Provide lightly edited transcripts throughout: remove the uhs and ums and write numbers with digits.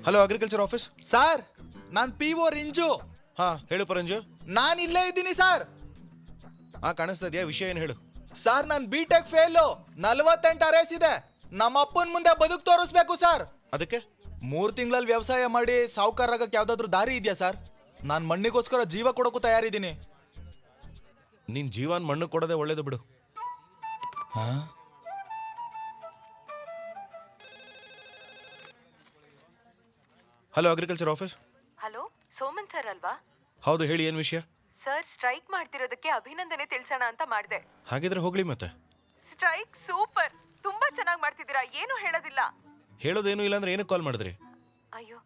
Hello agriculture office. Sir ನಾನು PO ರಿಂಜು. ಹಾ ಹೇಳು ಪರಂಜು. ನಾನು ಇಲ್ಲೇ ಇದ್ದೀನಿ ಸರ್. ಹಾ ಕಾಣಿಸ್ತಾ ಇದೆಯಾ? ವಿಷಯ ಏನು ಹೇಳು. ಸರ್ ನಾನು B.Tech ಫೇಲು, 48 ಅರೇಸ್ ಇದೆ. ನಮ್ಮ ಅಪ್ಪನ ಮುಂದೆ ಬದುಕು ತೋರಿಸ್ಬೇಕು ಸರ್. ಅದಕ್ಕೆ 3 ತಿಂಗಳಲ್ಲಿ ವ್ಯವಸಾಯ ಮಾಡಿ ಸಾವುಕಾರಾಗಕ್ಕೆ ಯಾವ್ದಾದ್ರು ದಾರಿ ಇದೆಯಾ ಸರ್? ನಾನು ಮಣ್ಣಿಗೋಸ್ಕರ ಜೀವ ಕೊಡೋಕ್ಕೂ ತಯಾರಿದ್ದೀನಿ. ನಿನ್ ಜೀವನ್ ಮಣ್ಣು ಕೊಡೋದೇ ಒಳ್ಳೇದು ಬಿಡು. Hello agriculture office. Hello, Soman sir ಅಲ್ವಾ? ಹೌದು, ಹೇಳಿ ಏನು ವಿಷಯ? ಸರ್, ಸ್ಟ್ರೈಕ್ ಮಾಡ್ತಿರೋದಕ್ಕೆ ಅಭಿನಂದನೆ ತಿಳಿಸೋಣ ಅಂತ ಮಾಡಿದೆ. ಹಾಗಿದ್ರೆ ಹೋಗ್ಲಿ ಮತ್ತೆ. ಸ್ಟ್ರೈಕ್ ಸೂಪರ್, ತುಂಬಾ ಚೆನ್ನಾಗಿ ಮಾಡ್ತಿದ್ದೀರಾ, ಏನು ಹೇಳೋದಿಲ್ಲ. ಹೇಳೋದೇನು ಇಲ್ಲ ಅಂದ್ರೆ ಏನಕ್ಕೆ ಕಾಲ್ ಮಾಡಿದ್ರಿ? ಅಯ್ಯೋ,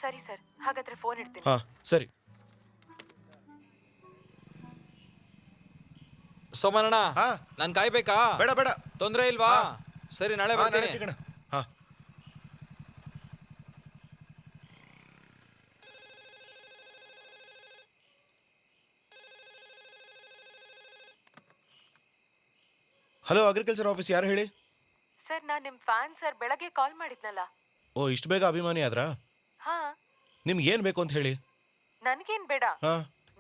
ಸರಿ ಸರ್, ಹಾಗಾದ್ರೆ ಫೋನ್ ಇಡ್ತೀನಿ. ಹಾ ಸರಿ. ಸೋಮನಣ್ಣ, ಹಾ ನಾನು ಕಾಯ್ಬೇಕಾ? ಬೇಡ ಬೇಡ, ತೊಂದರೆ ಇಲ್ವಾ? ಸರಿ, ನಾಳೆ ನಾಳೆ ಬರ್ತೀನಿ. ಸಿಗೋಣ. ಹಾ ಹಲೋ ಅಗ್ರಿಕಲ್ಚರ್ ಆಫೀಸ್, ಯಾರು ಹೇಳಿ? ಸರ್, ನಾನು ನಿಮ್ ಫ್ಯಾನ್ ಸರ್, ಬೆಳಗ್ಗೆ ಕಾಲ್ ಮಾಡಿದ್ನಲ್ಲ. ಓ, ಇಷ್ಟು ಬೇಗ ಅಭಿಮಾನಿ ಆದ್ರಾ? ಹಾ, ನಿಮ್ಗೆ ಏನು ಬೇಕು ಅಂತ ಹೇಳಿ. ನನ್ಗೇನ್ ಬೇಡ, ಹಾ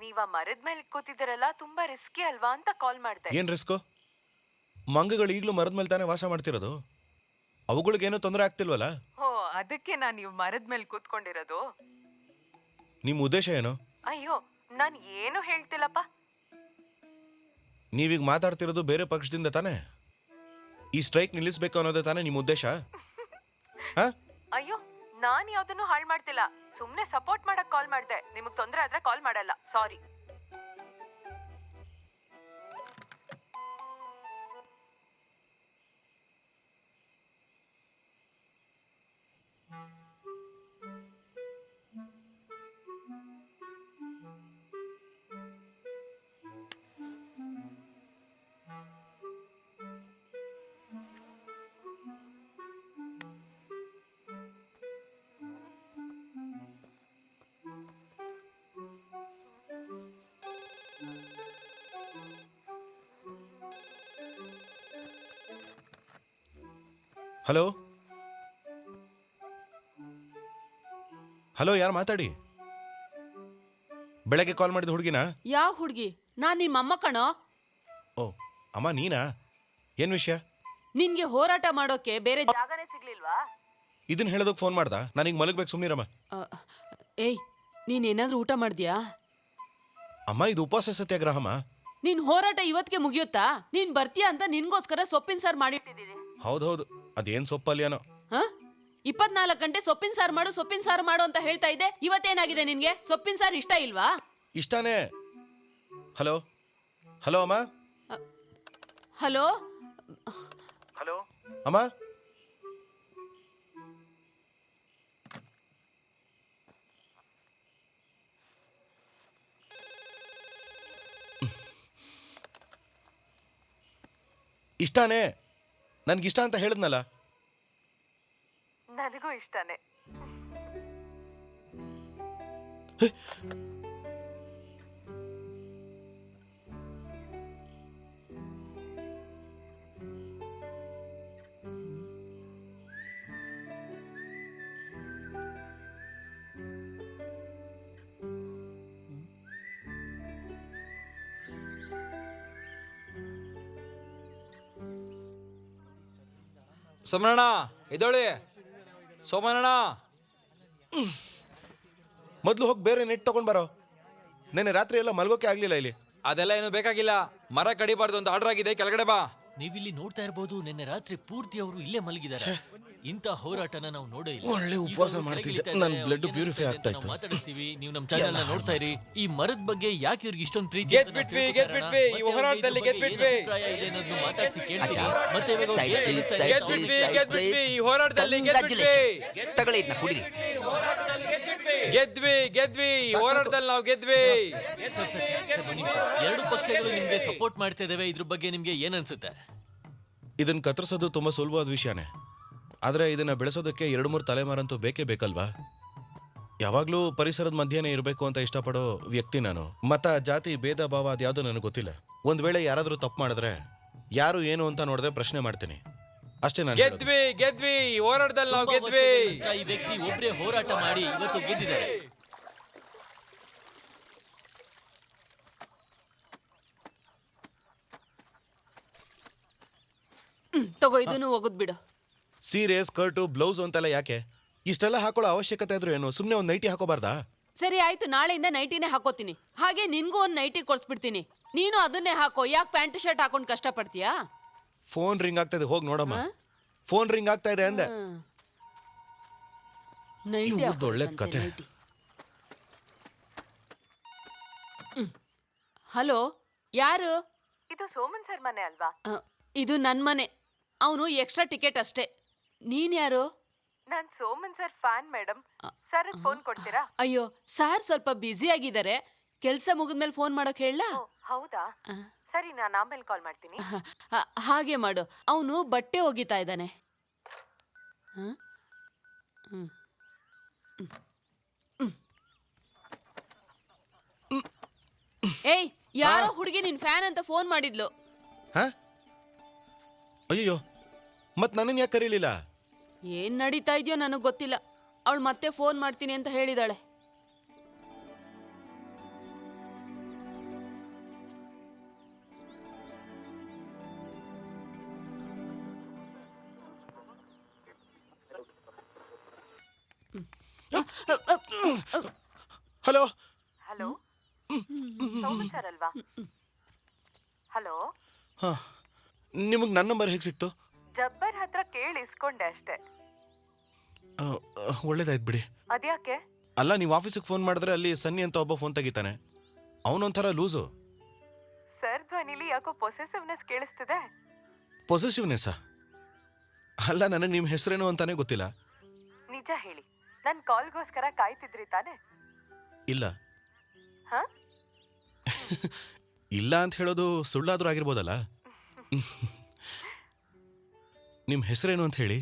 ನೀವ ಮರದ ಮೇಲೆ ಕೂತಿದ್ದೀರಲ್ಲ, ತುಂಬಾ ರಿಸ್ಕಿ ಅಲ್ವಾ ಅಂತ ಕಾಲ್ ಮಾಡ್ದೆ. ಏನು ರಿಸ್ಕು? ಮಂಗಗಳು ಈಗಲೂ ಮರದ ಮೇಲೆ ತಾನೇ ವಾಸ ಮಾಡ್ತಿರೋದು. ಅವುಗಳಿಗೇನು ತೊಂದರೆ ಆಗ್ತಿಲ್ವಲ್ಲ? ಓ, ಅದಕ್ಕೆ ನಾನು ನೀವು ಮರದ ಮೇಲೆ ಕೂತ್ಕೊಂಡಿರೋದು. ನಿಮ್ಮ ಉದ್ದೇಶ ಏನು? ಅಯ್ಯೋ, ನಾನು ಏನು ಹೇಳ್ತಿಲ್ಲಪ್ಪ. ನೀವೀಗ ಮಾತಾಡ್ತಿರೋದು ಬೇರೆ ಪಕ್ಷದಿಂದ ತಾನೇ? ಈ ಸ್ಟ್ರೈಕ್ ನಿಲ್ಲಿಸ್ಬೇಕು ಅನ್ನೋದೇ ತಾನೇ ನಿಮ್ಮ ಉದ್ದೇಶ? ಹಾ? ಅಯ್ಯೋ, ನಾನ್ ಯಾವ್ದನ್ನು ಹಾಳು ಮಾಡ್ತಿಲ್ಲ, ಸುಮ್ನೆ ಸಪೋರ್ಟ್ ಮಾಡಕ್ ಕಾಲ್ ಮಾಡ್ದೆ. ನಿಮಗ್ ತೊಂದ್ರೆ ಆದ್ರೆ ಕಾಲ್ ಮಾಡಲ್ಲ, ಸಾರಿ. ಹಲೋ ಹಲೋ, ಯಾರು ಮಾತಾಡಿ? ಬೆಳಗ್ಗೆ ಕಾಲ್ ಮಾಡಿದ ಹುಡುಗಿನಾ? ಯಾವ ಹುಡುಗಿ? ನಾನ್ ನಿಮ್ಮ ಅಮ್ಮ ಕಣೋ. ಓ ಅಮ್ಮ, ನೀನಾ? ಏನು ವಿಷಯ? ನಿನ್ಗೆ ಹೋರಾಟ ಮಾಡೋಕೆ ಬೇರೆ ಜಾಗನೇ ಸಿಗ್ಲಿಲ್ವಾ? ಇದನ್ನ ಹೇಳೋದಕ್ಕೆ ಫೋನ್ ಮಾಡ್ದ? ನಾನೀಗ ಮಲಗಬೇಕು, ಸುಮ್ಮನಿರಮ್ಮ. ಏಯ್, ನೀನೇನಾದ್ರೂ ಊಟ ಮಾಡ್ದ್ಯಾ? ಅಮ್ಮ, ಇದು ಉಪವಾಸ ಸತ್ಯಾಗ್ರಹಮ್ಮ. ನಿನ್ ಹೋರಾಟ ಇವತ್ತಿಗೆ ಮುಗಿಯುತ್ತಾ? ನೀನ್ ಬರ್ತೀಯಾ ಅಂತ ನಿನ್ಗೋಸ್ಕರ ಸೊಪ್ಪಿನ ಸಾರು ಮಾಡಿಟ್ಟಿದ್ದೀನಿ. ಹೌದೌದು, ಅದೇನು ಸೊಪ್ಪಲ್ಯಾನೋ. ಹ 24 ಗಂಟೆ ಸೊಪ್ಪಿನ ಸಾರು ಮಾಡು ಅಂತ ಹೇಳ್ತಾ ಇದ್ದೆ. ಇವತ್ತೇನಾಗಿದೆ ನಿನ್ಗೆ? ಸೊಪ್ಪಿನ ಸಾರು ಇಷ್ಟ ಇಲ್ವಾ? ಇಷ್ಟಾನೇ. ಹಲೋ ಹಲೋ ಅಮ್ಮ. ಹಲೋ ಹಲೋ ಅಮ್ಮ. ಇಷ್ಟಾನೇ, ನನ್ಗಿಷ್ಟ ಅಂತ ಹೇಳಿದ್ನಲ್ಲ. ನನಗೂ ಇಷ್ಟನೇ. ಸೋಮನಣ್ಣ, ಎದ್ದೇಳಿ. ಸೋಮನಣ್ಣ, ಮೊದಲು ಹೋಗಿ ಬೇರೆ ನೆಟ್ ತಗೊಂಡ್ ಬರೋ. ನೆನ್ನೆ ರಾತ್ರಿ ಎಲ್ಲ ಮಲ್ಗೋಕೆ ಆಗ್ಲಿಲ್ಲ ಇಲ್ಲಿ. ಅದೆಲ್ಲ ಏನು ಬೇಕಾಗಿಲ್ಲ. ಮರ ಕಡಿಬಾರ್ದು ಅಂತ ಆರ್ಡರ್ ಆಗಿದೆ, ಕೆಳಗಡೆ ಬಾ. ನೀವಿಲ್ಲಿ ನೋಡ್ತಾ ಇರಬಹುದು, ನಿನ್ನೆ ರಾತ್ರಿ ಪೂರ್ತಿ ಅವರು ಇಲ್ಲೇ ಮಲಗಿದ್ದಾರೆ. ಇಂಥ ಹೋರಾಟನ ನಾವು ನೋಡೇ ಇಲ್ಲ. ಒಳ್ಳೆ ಉಪವಾಸ ಮಾಡ್ತಿದ್ದೆ, ನನ್ನ ಬ್ಲಡ್ ಪ್ಯೂರಿಫೈ ಆಗ್ತಾ ಇತ್ತು. ಮಾತಾಡ್ತೀವಿ, ನೀವು ನಮ್ಮ ಚಾನೆಲ್ ನ ನೋಡ್ತಾ ಇರಿ. ಈ ಮರದ ಬಗ್ಗೆ ಯಾಕೆ ಇವ್ರಿಗೆ ಇಷ್ಟೊಂದು ಪ್ರೀತಿ? ಗೆದ್ಬಿಟ್ವಿ, ಈ ಹೋರಾಟದಲ್ಲಿ ಗೆದ್ಬಿಟ್ವಿ. ಮಾತಾಡಿಸಿ ಕೇಳ್ತೀವಿ. ಮತ್ತೆ ಇವಾಗ ಅವ್ರು ಏನ್ ಹೇಳ್ತಾ ಇದ್ದಾರೆ? ಗೆದ್ಬಿಟ್ವಿ, ಈ ಹೋರಾಟದಲ್ಲಿ ಗೆದ್ಬಿಟ್ವಿ. ತಗೊಳ್ಳಿ, ಇದನ್ನ ಕುಡಿರಿ. ಗೆದ್ವಿ, ಈ ಹೋರಾಟದಲ್ಲಿ ನಾವು ಗೆದ್ವಿ. ಸರ್, ಒಂದ್ ನಿಮಿಷ. ಎರಡು ಪಕ್ಷಗಳು ನಿಮ್ಗೆ ಸಪೋರ್ಟ್ ಮಾಡ್ತಾ ಇದಾವೆ, ಇದ್ರ ಬಗ್ಗೆ ನಿಮ್ಗೆ ಏನ್ ಅನ್ಸುತ್ತೆ? ಇದನ್ನ ಕತ್ತರಿಸೋದು ತುಂಬಾ ಸುಲಭವಾದ ವಿಷಯನೇ, ಆದ್ರೆ ಇದನ್ನ ಬೆಳೆಸೋದಕ್ಕೆ 2-3 ತಲೆಮಾರಂತೂ ಬೇಕೇ ಬೇಕಲ್ವಾ? ಯಾವಾಗ್ಲೂ ಪರಿಸರದ ಮಧ್ಯೆನೇ ಇರಬೇಕು ಅಂತ ಇಷ್ಟಪಡೋ ವ್ಯಕ್ತಿ ನಾನು. ಮತ, ಜಾತಿ, ಭೇದ ಭಾವ ಅದ್ಯಾವುದೂ ನನಗೆ ಗೊತ್ತಿಲ್ಲ. ಒಂದ್ ವೇಳೆ ಯಾರಾದ್ರೂ ತಪ್ಪು ಮಾಡಿದ್ರೆ ಯಾರು ಏನು ಅಂತ ನೋಡಿದ್ರೆ ಪ್ರಶ್ನೆ ಮಾಡ್ತೀನಿ. ಅಷ್ಟೇ ನಾನು ಹೇಳೋದು. ಗೆದ್ವಿ ಈ ಹೋರಾಟದಲ್ಲಿ ನಾವು ತುಂಬಾ ಗೆದ್ವಿ. ವರ್ಷಗಳ ನಂತ್ರ ಈ ವ್ಯಕ್ತಿ ಒಬ್ರೇ ಹೋರಾಟ ಮಾಡಿ ಇವತ್ತು ಗೆದ್ದಿದ್ದಾರೆ. ತಗೋ ಇದನ್ನು ಹೋಗುದ್ ಬಿಡು. ಸೀರೆ ಸ್ಕರ್ಟು ಬ್ಲೌಸ್ ಅಂತೆಲ್ಲ ಯಾಕೆ? ಇಷ್ಟೆಲ್ಲ ಹಾಕೊಳ್ಳೋ ಅವಶ್ಯಕತೆ ಇದ್ರು ಏನು? ಸುಮ್ಮನೆ ಒಂದು ನೈಟಿ ಹಾಕೋಬಾರ್ದಾ? ಸರಿ ಆಯ್ತು, ನಾಳೆಯಿಂದ ನೈಟಿನೇ ಹಾಕೋತೀನಿ. ಹಾಗೆ ನಿನ್ಗೂ ಒಂದು ನೈಟಿ ಕೊಡ್ಸ್ಬಿಡ್ತೀನಿ. ನೀನು ಅದನ್ನೇ ಹಾಕೋ. ಯಾಕೆ ಪ್ಯಾಂಟ್ ಶರ್ಟ್ ಹಾಕೊಂಡು ಕಷ್ಟಪಡ್ತೀಯಾ? ಫೋನ್ ರಿಂಗ್ ಆಗ್ತಾ ಇದೆ, ಹೋಗಿ ನೋಡಮ್ಮ. ಫೋನ್ ರಿಂಗ್ ಆಗ್ತಾ ಇದೆ ಅಂದೆ. ನೈಟಿ ಇವ್ರ್ದ್ ಒಳ್ಳೆ ಕತೆ. ಹಲೋ, ಯಾರು? ಇದು ಸೋಮನ್ ಸರ್ ಮನೆ ಅಲ್ವಾ? ಇದು ನನ್ ಮನೆ. ಅವನು ಎಕ್ಸ್ಟ್ರಾ ಟಿಕೆಟ್ ಅಷ್ಟೇ. ನೀನ್ ಯಾರು? ನಾನ್ Soman sir fan madam. Sir phone ಕೊಡ್ತೀರಾ? ಅಯ್ಯೋ ಸಾರ್ ಸ್ವಲ್ಪ ಬ್ಯುಸಿ ಆಗಿದ್ದಾರೆ. ಕೆಲ್ಸ ಮುಗಿದ್ಮೇಲೆ ಫೋನ್ ಮಾಡೋಕ್ ಹೇಳ. ಓ, ಹೌದಾ? ಸರಿ, ನಾನು ಆಮೇಲೆ ಕಾಲ್ ಮಾಡ್ತೀನಿ. ಹಾಗೆ ಮಾಡು. ಅವನು ಬಟ್ಟೆ ಒಗಿತಾ ಇದ್ದಾನೆ. ಏಯ್, ಯಾರೋ ಹುಡುಗಿ ನಿನ್ ಫ್ಯಾನ್ ಅಂತ ಫೋನ್ ಮಾಡಿದ್ಲು. ಹಾ? ಅಯ್ಯೋ, ಮತ್ ನನ್ನನ್ನು ಯಾಕೆ ಕರೀಲಿಲ್ಲ? ಏನ್ ನಡೀತಾ ಇದೆಯೋ ನನಗ್ ಗೊತ್ತಿಲ್ಲ. ಅವಳು ಮತ್ತೆ ಫೋನ್ ಮಾಡ್ತೀನಿ ಅಂತ ಹೇಳಿದಾಳೆ. ಹಲೋ. ಹಲೋ, ಸೋಮನ್ ಸರ್ ಅಲ್ವಾ? ಹಲೋ, ಹಾ, ನಿಮಗೆ ನನ್ನ ನಂಬರ್ ಹೇಗೆ ಸಿಕ್ತು? ಜಬ್ಬರ್ ಹತ್ರ ಕೇಳಿ ಇಸ್ಕೊಂಡೆ ಅಷ್ಟೇ. ಒಳ್ಳೇದಾಯ್ತು ಬಿಡಿ. ಅದ್ಯಾಕೆ? ಅಲ್ಲ, ನೀವು ಆಫೀಸಿಗೆ ಫೋನ್ ಮಾಡಿದ್ರೆ ಅಲ್ಲಿ ಸನ್ನಿ ಅಂತ ಒಬ್ಬ ಫೋನ್ ತೆಗಿತಾನೆ. ಅವನೊಂಥರ ಲೂಸು. ಸರ್ ಧ್ವನಿಲಿ ಯಾಕೋ ಪೊಸೆಸಿವ್ನೆಸ್ ಕೇಳಿಸ್ತಿದೆ. ಪೊಸೆಸಿವ್ನೆಸ್ಸಾ? ಅಲ್ಲ, ನನಗೆ ನಿಮ್ಮ ಹೆಸರೇನು ಅಂತಾನೆ ಗೊತ್ತಿಲ್ಲ. ನಿಜ ಹೇಳಿ, ನನ್ ಕಾಲ್ಗೋಸ್ಕರ ಕಾಯ್ತಿದ್ರಿ ತಾನೆ? ಇಲ್ಲ. ಹಾ? ಇಲ್ಲ ಅಂತ ಹೇಳೋದು ಸುಳ್ಳಾದ್ರೂ ಆಗಿರ್ಬೋದಲ್ಲ. ನಿಮ್ಮ ಹೆಸರೇನು ಅಂತ ಹೇಳಿ.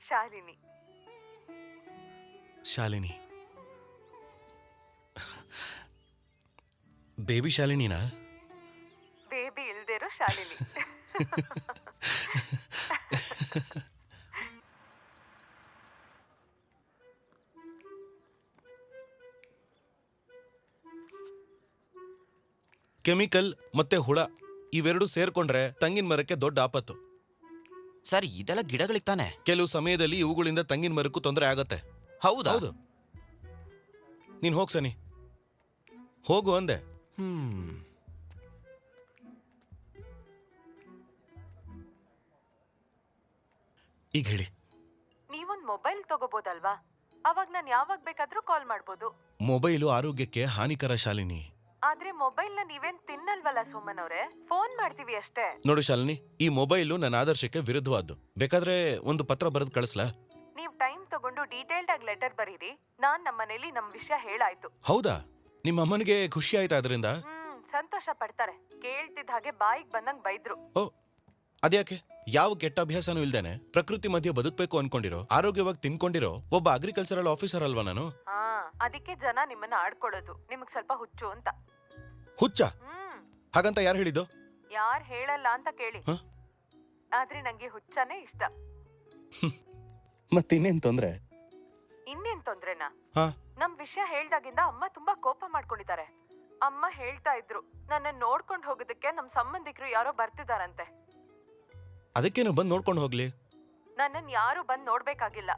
ಶಾಲಿನಿ. ಶಾಲಿನಿ. ಬೇಬಿ ಶಾಲಿನಿನಾ? ಬೇಬಿ ಇಲ್ದಿರೋ ಶಾಲಿನಿ. ಕೆಮಿಕಲ್ ಮತ್ತೆ ಹುಳ ಇವೆರಡು ಸೇರ್ಕೊಂಡ್ರೆ ತಂಗಿನ ಮರಕ್ಕೆ ದೊಡ್ಡ ಆಪತ್ತು. ಸರ್, ಇದೆಲ್ಲ ಗಿಡಗಳಿಗೆ ತಾನೆ? ಕೆಲವು ಸಮಯದಲ್ಲಿ ಇವುಗಳಿಂದ ತಂಗಿನ ಮರಕ್ಕೂ ತೊಂದರೆ ಆಗತ್ತೆ. ಹೌದಾ? ಹೌದು. ನೀನ್ ಹೋಗ್ ಸನಿ, ಹೋಗು ಅಂದೆ. ಈಗ ಹೇಳಿ. ನೀವೊಂದ್ ಮೊಬೈಲ್ ತಗೋಬೋದಲ್ವಾ? ಅವಾಗ ನಾನು ಯಾವಾಗ ಬೇಕಾದ್ರೂ ಕಾಲ್ ಮಾಡ್ಬೋದು. ಮೊಬೈಲು ಆರೋಗ್ಯಕ್ಕೆ ಹಾನಿಕರ ಶಾಲಿನಿ. ಆದ್ರೆ ಮೊಬೈಲ್ ನ ನೀವೇನ್ ತಿನ್ನಲ್ವಲ್ಲ ಸೋಮನ್ ಅವ್ರೆ, ಫೋನ್ ಮಾಡ್ತೀವಿ ಅಷ್ಟೇ. ನೋಡು ಶಾಲಿನಿ, ಈ ಮೊಬೈಲು ನನ್ನ ಆದರ್ಶಕ್ಕೆ ವಿರುದ್ಧವಾದ್ದು. ಬೇಕಾದ್ರೆ ಒಂದು ಪತ್ರ ಬರೆದು ಕಳಿಸ್ಲಾ? ನೀವ್ ಟೈಮ್ ತಗೊಂಡು ಡೀಟೇಲ್ಡ್ ಆಗಿ ಲೆಟರ್ ಬರೀರಿ. ನಾನ್ ನಮ್ಮನೇಲಿ ನಮ್ ವಿಷಯ ಹೇಳಾಯ್ತು. ಹೌದಾ? ನಿಮ್ಮ ಅಮ್ಮನಿಗೆ ಖುಷಿ ಆಯ್ತಾ ಅದರಿಂದ? ಸಂತೋಷ ಪಡ್ತಾರೆ. ಕೇಳ್ತಿದ್ದ ಹಾಗೆ ಬಾಯಿಗೆ ಬಂದಂಗ್ ಬೈದ್ರು. ಓ, ಅದ್ಯಾಕೆ? ಯಾವ ಕೆಟ್ಟ ಅಭ್ಯಾಸನೂ ಇಲ್ದೇನೆ ಪ್ರಕೃತಿ ಮಧ್ಯೆ ಬದುಕಬೇಕು ಅನ್ಕೊಂಡಿರೋ, ಆರೋಗ್ಯವಾಗಿ ತಿನ್ಕೊಂಡಿರೋ ಒಬ್ಬ ಅಗ್ರಿಕಲ್ಚರಲ್ ಆಫೀಸರ್ ಅಲ್ವಾ ನಾನು? ಅದಕ್ಕೆ ಜನ ನಿಮ್ಮನ್ನ ಆಡ್ಕೊಳ್ಳೋದು. ನಿಮಗ್ ಸ್ವಲ್ಪ ಹುಚ್ಚು ಅಂತ. ಹುಚ್ಚ? ಹಾಗಂತ ಯಾರು ಹೇಳಿದ್ದು? ಯಾರ್ ಹೇಳಲ್ಲ ಅಂತ ಕೇಳಿ. ಹ? ಆದ್ರೆ ನಂಗೆ ಹುಚ್ಚನೇ ಇಷ್ಟ. ಮತ್ತಿನ್ನೇನ್ ತೊಂದ್ರೆ? ಇನ್ನೇನ್ ತೊಂದ್ರೆನಾ? ಹಾ. ನಮ್ ವಿಷಯ ಹೇಳ್ದಾಗಿಂದ ಅಮ್ಮ ತುಂಬಾ ಕೋಪ ಮಾಡ್ಕೊಂಡಿದ್ದಾರೆ. ಅಮ್ಮ ಹೇಳ್ತಾ ಇದ್ರು, ನನ್ನ ನೋಡ್ಕೊಂಡ್ ಹೋಗೋದಕ್ಕೆ ನಮ್ ಸಂಬಂಧಿಕರು ಯಾರೋ ಬರ್ತಿದಾರಂತೆ. ಅದಕ್ಕೇನು ಬಂದು ನೋಡ್ಕೊಂಡು ಹೋಗ್ಲಿ? ನನ್ನನ್ ಯಾರು ಬಂದ್ ನೋಡ್ಬೇಕಾಗಿಲ್ಲ.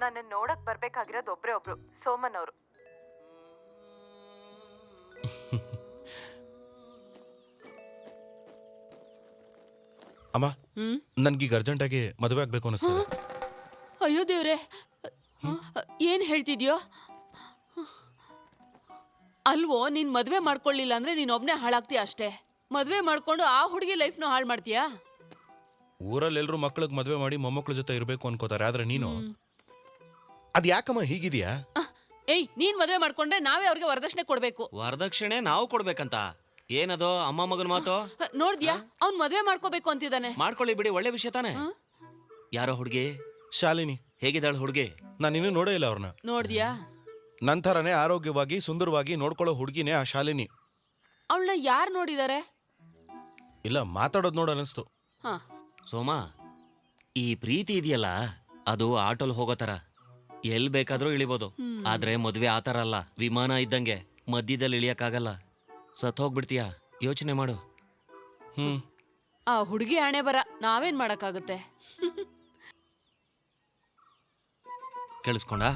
ನನ್ನನ್ ನೋಡಕ್ ಬರ್ಬೇಕಾಗಿರೋದು ಒಬ್ರೇ ಒಬ್ರು, ಸೋಮನ್ ಅವರು. ಅಮ್ಮ, ನನ್ಗೀಗ ಅರ್ಜೆಂಟಾಗಿ ಮದುವೆ ಆಗ್ಬೇಕು ಅನಿಸ್ತದೆ. ಅಯ್ಯೋ ದೇವ್ರೆ, ಏನ್ ಹೇಳ್ತಿದ್ಯೋ? ಅಲ್ವೋ, ನೀನ್ ಮದ್ವೆ ಮಾಡ್ಕೊಳ್ಳಿಲ್ಲ ಅಂದ್ರೆ ನೀನ್ ಒಬ್ನೇ ಹಾಳಾಗ್ತೀಯ ಅಷ್ಟೇ. ಮದ್ವೆ ಮಾಡ್ಕೊಂಡು ಆ ಹುಡುಗಿ ಲೈಫ್ನು ಹಾಳು ಮಾಡ್ತೀಯಾ? ಊರಲ್ಲಿ ಎಲ್ರು ಮಕ್ಳಿಗೆ ಮದುವೆ ಮಾಡಿ ಮೊಮ್ಮಕ್ಳ ಜೊತೆ ಇರ್ಬೇಕು ಅನ್ಕೋತಾರೆ. ಆದ್ರೆ ನೀನು ಅದ್ ಯಾಕಮ್ಮ ಹೀಗಿದ್ಯಾ? ಏಯ್, ನೀನ್ ಮದ್ವೆ ಮಾಡ್ಕೊಂಡ್ರೆ ನಾವೇ ಅವ್ರಿಗೆ ವರದಕ್ಷಿಣೆ ಕೊಡ್ಬೇಕು. ವರದಕ್ಷಿಣೆ ನಾವು ಕೊಡ್ಬೇಕಂತ? ಏನದು ಅಮ್ಮ ಮಗನ ಮಾತು? ನೋಡ್ದ್ಯಾ, ಅವ್ನ್ ಮದ್ವೆ ಮಾಡ್ಕೋಬೇಕು ಅಂತಿದ್ದಾನೆ. ಮಾಡ್ಕೊಳ್ಳಿ ಬಿಡಿ, ಒಳ್ಳೆ ವಿಷಯ ತಾನೆ. ಯಾರೋ ಹುಡುಗಿ? ಶಾಲಿನಿ. ಹೇಗಿದ್ದಾಳು ಹುಡುಗಿ? ನಾನು ಇನ್ನೂ ನೋಡೇ ಇಲ್ಲ ಅವ್ರನ್ನ. ನೋಡ್ದ್ಯಾ? ನಂತರನೇ ಆರೋಗ್ಯವಾಗಿ ಸುಂದರವಾಗಿ ನೋಡ್ಕೊಳ್ಳೋ ಹುಡುಗಿನೇ ಆ ಶಾಲಿನಿ. ಅವಳನ್ನ ಯಾರು ನೋಡಿದಾರೆ? ಇಲ್ಲ, ಮಾತಾಡೋದು ನೋಡ ಅನಿಸ್ತು. ಹಾ. ಸೋಮ, ಈ ಪ್ರೀತಿ ಇದೆಯಲ್ಲ ಅದು ಆಟೋಲ್ ಹೋಗೋ ತರ ಎಲ್ ಬೇಕಾದ್ರೂ ಇಳಿಬೋದು. ಆದ್ರೆ ಮದ್ವೆ ಆ ಥರ ಅಲ್ಲ, ವಿಮಾನ ಇದ್ದಂಗೆ ಮಧ್ಯದಲ್ಲಿ ಇಳಿಯಕ್ಕಾಗಲ್ಲ. ಸತ್ ಹೋಗ್ಬಿಡ್ತೀಯ, ಯೋಚನೆ ಮಾಡು. ಹ್ಮ್ ಆ ಹುಡುಗಿ ಹಣೆ ಬರ, ನಾವೇನ್ ಮಾಡಕ್ಕಾಗುತ್ತೆ? ಕೇಳಿಸ್ಕೊಂಡಾ?